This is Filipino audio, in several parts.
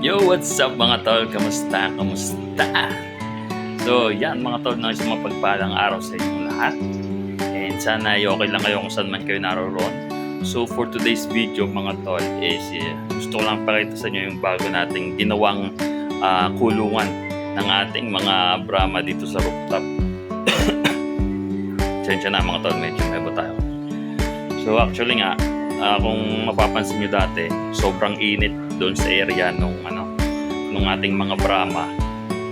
Yo, what's up mga tol? Kamusta? Kamusta? So, yan mga tol, nais mapagpalang araw sa inyong lahat. And sana ay okay lang kayo kung saan man kayo naroon. So, for today's video mga tol is gusto ko lang pakita sa inyo yung bago nating ginawang kulungan ng ating mga Brahma dito sa rooftop. Sensya na mga tol, medyo mebo tayo. So, actually nga, kung mapapansin nyo dati, sobrang init doon sa area nung ating mga Brahma.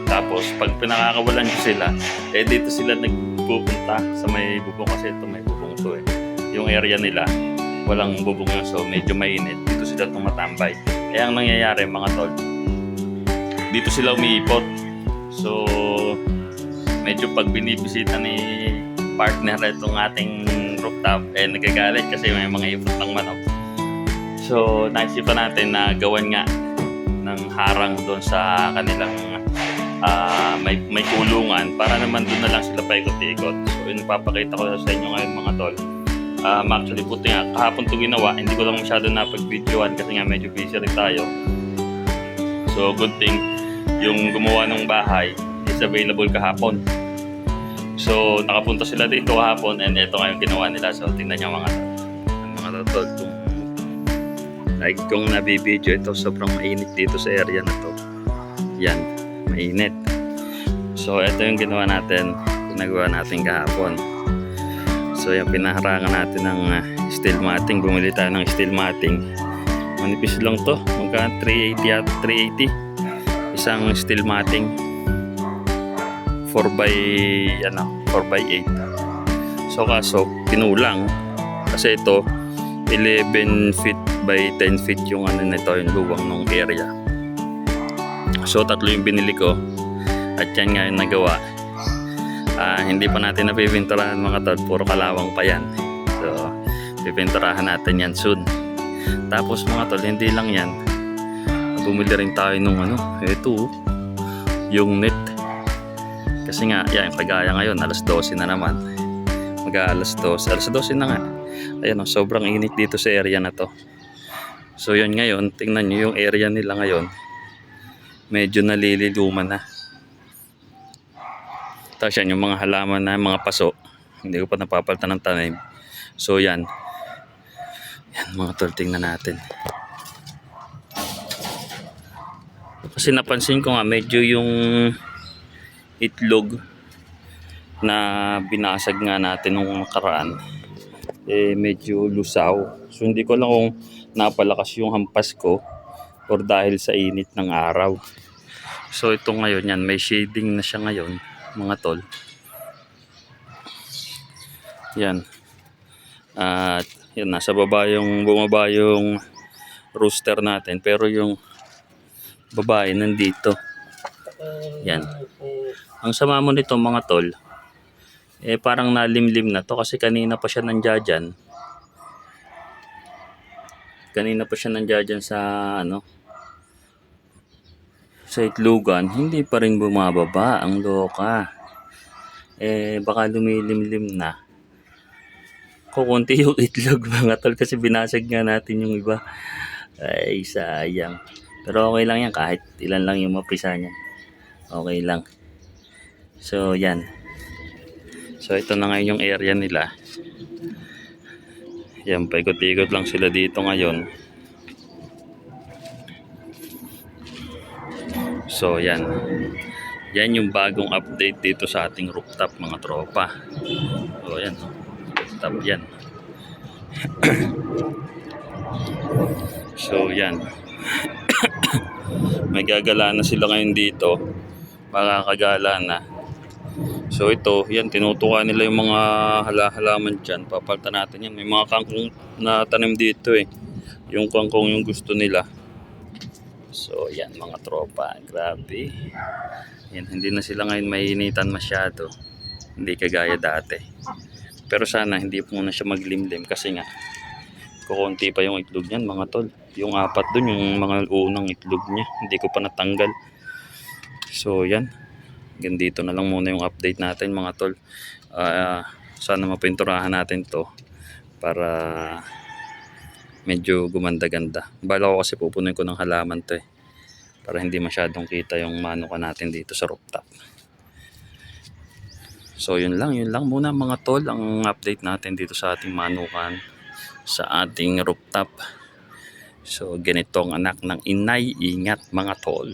Tapos pag pinakakawalan ko sila, dito sila nagpupunta sa may bubong, kasi ito may bubong to yung area nila walang bubong yun, so medyo mainit. Dito sila tumatambay. Kaya ang nangyayari mga tol, dito sila umiipot. So medyo pag binibisita ni partner itong ating rooftop, nagagalit kasi may mga ipot ng manok. So naisipan natin na gawan nga ng harang doon sa kanilang may kulungan, para naman doon na lang sila paikot-ikot. So yun, papakita ko sa inyo ngayon mga tol. Actually buti nga kahapon ito ginawa, hindi ko lang masyado napag-videoan kasi nga medyo busy rin tayo. So good thing yung gumawa ng bahay is available kahapon. So nakapunta sila dito kahapon, and ito ngayon ginawa nila. So tingnan nyo mga tol, like kung nabibideo ito, sobrang mainit dito sa area na to. Yan, mainit. So ito yung ginawa natin, ginagawa natin kahapon. So yung pinaharangan natin ng steel matting. Bumili tayo ng steel matting, manipis lang to, magka 380 at 380 isang steel matting, 4x8. So kaso pinulang kasi ito 11 feet by 10 feet yung nito, yung luwang ng area. So tatlo yung binili ko, at yan nga yung nagawa. Hindi pa natin napipinturahan mga tol, puro kalawang pa yan. So pipinturahan natin yan soon. Tapos mga tol, hindi lang yan, bumili rin tayo nung ito yung net. Kasi nga yan, kagaya ngayon alas 12 na naman, alas 12 na nga. Ayan, sobrang init dito sa area na to. So yun, ngayon tingnan nyo yung area nila ngayon, medyo nalililuman na. Tapos yan, yung mga halaman na mga paso, hindi ko pa napapalitan ng tanim. So yan mga tol, tingnan natin. Kasi napansin ko nga medyo yung itlog na binasag nga natin nung nakaraan, medyo lusaw. So hindi ko lang kung napalakas yung hampas ko or dahil sa init ng araw. So ito ngayon, yan, may shading na siya ngayon mga tol. Yan. At yan, nasa baba bumaba yung rooster natin, pero yung babae nandito. Yan. Ang sama mo nito mga tol, parang nalimlim na to kasi kanina pa siya nandiyan. Kanina pa siya nandiyan sa sa itlogan, hindi pa rin bumababa. Ang loka. Baka lumilimlim na. Kukunti yung itlog mga tol kasi binasag nga natin yung iba. Ay, sayang. Pero okay lang yan, kahit ilan lang yung mapisa niyan. Okay lang. So yan. So ito na ngayon yung area nila. Yan, paikot-ikot lang sila dito ngayon. So yan. Yan yung bagong update dito sa ating rooftop mga tropa. So yan, rooftop yan. So yan. May gagala na sila ngayon dito. Makakagala na. So ito, yan, tinutukan nila yung mga halaman dyan. Papalitan natin yan. May mga kangkong na tanim dito yung kangkong yung gusto nila. So yan mga tropa, grabe. Yan, hindi na sila ngayon mainitan masyado, hindi kagaya dati. Pero sana hindi po na siya maglimlim kasi nga kukunti pa yung itlog niyan mga tol. Yung apat dun, yung mga unang itlog niya, hindi ko pa natanggal. So yan, dito na lang muna yung update natin mga tol. Sana mapinturahan natin to para medyo gumanda-ganda. Bala ko kasi pupunin ko ng halaman to para hindi masyadong kita yung manukan natin dito sa rooftop. So yun lang muna mga tol ang update natin dito sa ating manukan sa ating rooftop. So ganito ang anak ng inay, ingat mga tol.